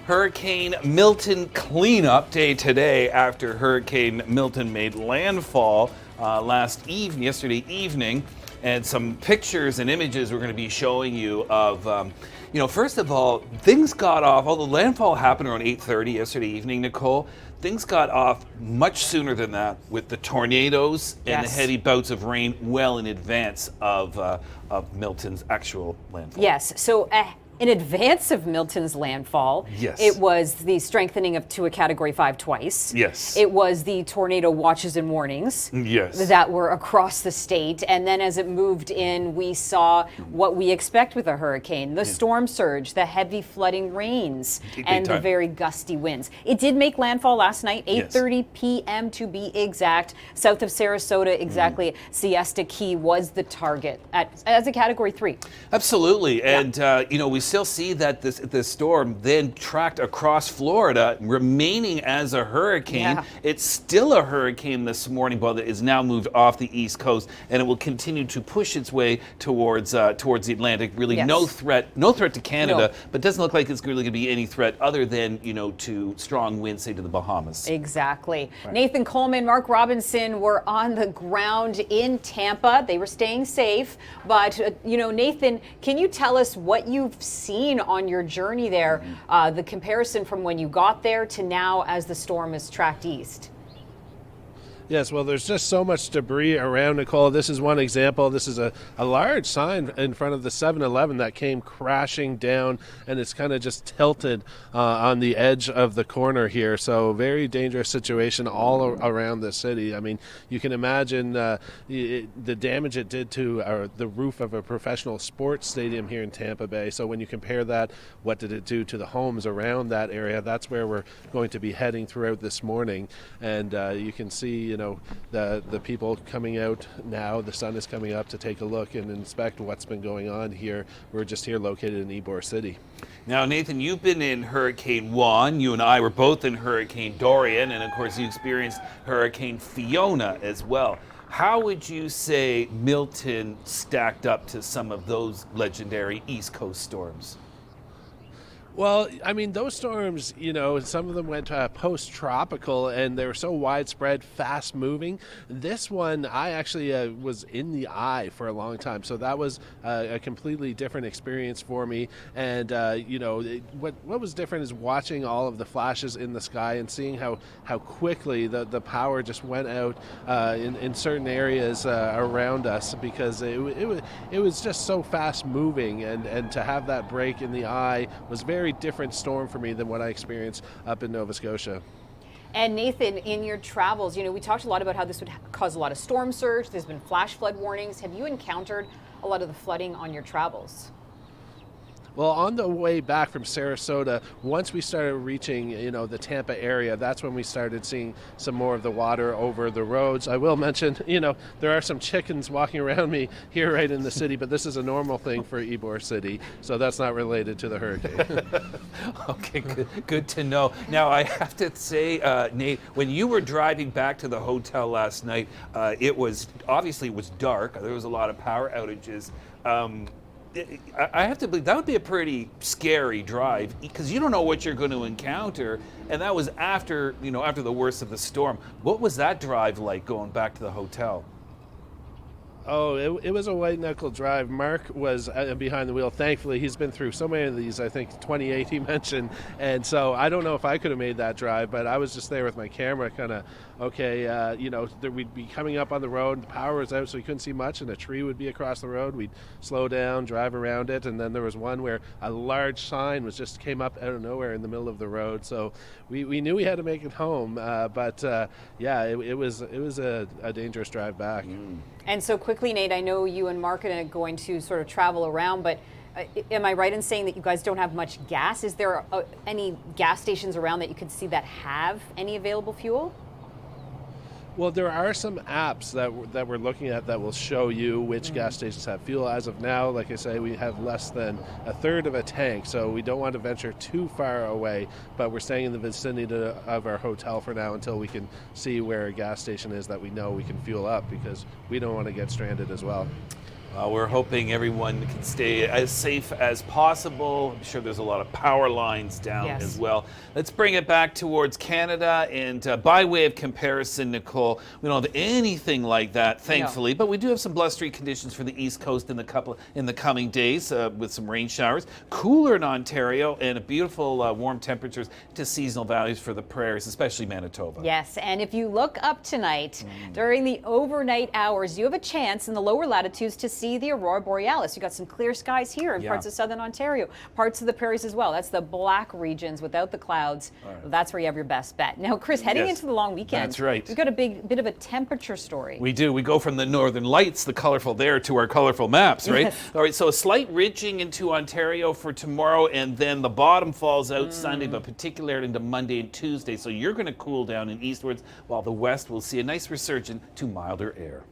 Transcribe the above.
Hurricane Milton cleanup day today after Hurricane Milton made landfall yesterday evening. And some pictures and images we're going to be showing you of, first of all, things got off, although landfall happened around 8:30 yesterday evening, Nicole, things got off much sooner than that with the tornadoes and the heavy bouts of rain well in advance of Milton's actual landfall. Yes, so in advance of Milton's landfall, it was the strengthening to a Category 5 twice. Yes. It was the tornado watches and warnings that were across the state. And then as it moved in, we saw what we expect with a hurricane, the storm surge, the heavy flooding rains, and the very gusty winds. It did make landfall last night, 8:30 p.m. to be exact, south of Sarasota, exactly. Siesta Key was the target as a Category 3. Absolutely. And, we still see that this storm then tracked across Florida, remaining as a hurricane. It's still a hurricane this morning, but it is now moved off the East Coast, and it will continue to push its way towards the Atlantic. Really, no threat to Canada, but doesn't look like it's really going to be any threat other than to strong winds, say to the Bahamas. Exactly. Right. Nathan Coleman, Mark Robinson were on the ground in Tampa. They were staying safe, but Nathan, can you tell us what you've seen on your journey there, the comparison from when you got there to now as the storm has tracked east? Yes, well, there's just so much debris around, Nicole. This is one example. This is a large sign in front of the 7-Eleven that came crashing down, and it's kind of just tilted on the edge of the corner here. So very dangerous situation all around the city. I mean, you can imagine the damage it did to the roof of a professional sports stadium here in Tampa Bay. So when you compare that, what did it do to the homes around that area? That's where we're going to be heading throughout this morning. And you can see the people coming out now. The sun is coming up to take a look and inspect what's been going on here. We're just here located in Ybor City. Now, Nathan, you've been in Hurricane Juan. You and I were both in Hurricane Dorian, and of course you experienced Hurricane Fiona as well. How would you say Milton stacked up to some of those legendary East Coast storms? Well, I mean, those storms, some of them went post-tropical, and they were so widespread, fast-moving. This one, I actually was in the eye for a long time, so that was a completely different experience for me. And, what was different is watching all of the flashes in the sky and seeing how quickly the power just went out in certain areas around us, because it was just so fast-moving, and to have that break in the eye was very different storm for me than what I experienced up in Nova Scotia. And Nathan, in your travels, we talked a lot about how this would cause a lot of storm surge. There's been flash flood warnings. Have you encountered a lot of the flooding on your travels? Well, on the way back from Sarasota, once we started reaching, the Tampa area, that's when we started seeing some more of the water over the roads. I will mention, there are some chickens walking around me here right in the city, but this is a normal thing for Ybor City, so that's not related to the hurricane. Okay, good to know. Now, I have to say, Nate, when you were driving back to the hotel last night, it was dark. There was a lot of power outages. I have to believe that would be a pretty scary drive, because you don't know what you're going to encounter, and that was after the worst of the storm. What was that drive like going back to the hotel? Oh, it was a white-knuckle drive. Mark was behind the wheel. Thankfully, he's been through so many of these, I think 28 he mentioned. And so I don't know if I could have made that drive, but I was just there with my camera kind of, we'd be coming up on the road, the power was out, so we couldn't see much, and a tree would be across the road. We'd slow down, drive around it, and then there was one where a large sign came up out of nowhere in the middle of the road. So we knew we had to make it home, but it was a dangerous drive back. And so quickly, Nate, I know you and Mark are going to sort of travel around, but am I right in saying that you guys don't have much gas? Is there any gas stations around that you could see that have any available fuel? Well, there are some apps that we're looking at that will show you which gas stations have fuel. As of now, like I say, we have less than a third of a tank, so we don't want to venture too far away, but we're staying in the vicinity of our hotel for now until we can see where a gas station is that we know we can fuel up, because we don't want to get stranded as well. We're hoping everyone can stay as safe as possible. I'm sure there's a lot of power lines down as well. Let's bring it back towards Canada. And by way of comparison, Nicole, we don't have anything like that, thankfully. But we do have some blustery conditions for the East Coast in the coming days with some rain showers. Cooler in Ontario and a beautiful warm temperatures to seasonal values for the prairies, especially Manitoba. Yes, and if you look up tonight during the overnight hours, you have a chance in the lower latitudes to see the aurora borealis. You got some clear skies here in parts of southern Ontario, parts of the prairies as well. That's the black regions without the clouds. That's where you have your best bet. Now, Chris, heading into the long weekend, that's right. We've got a bit of a temperature story. We do. We go from the northern lights, the colorful there, to our colorful maps, right? All right, so a slight ridging into Ontario for tomorrow, and then the bottom falls out Sunday, but particularly into Monday and Tuesday. So you're going to cool down and eastwards, while the west will see a nice resurgence to milder air.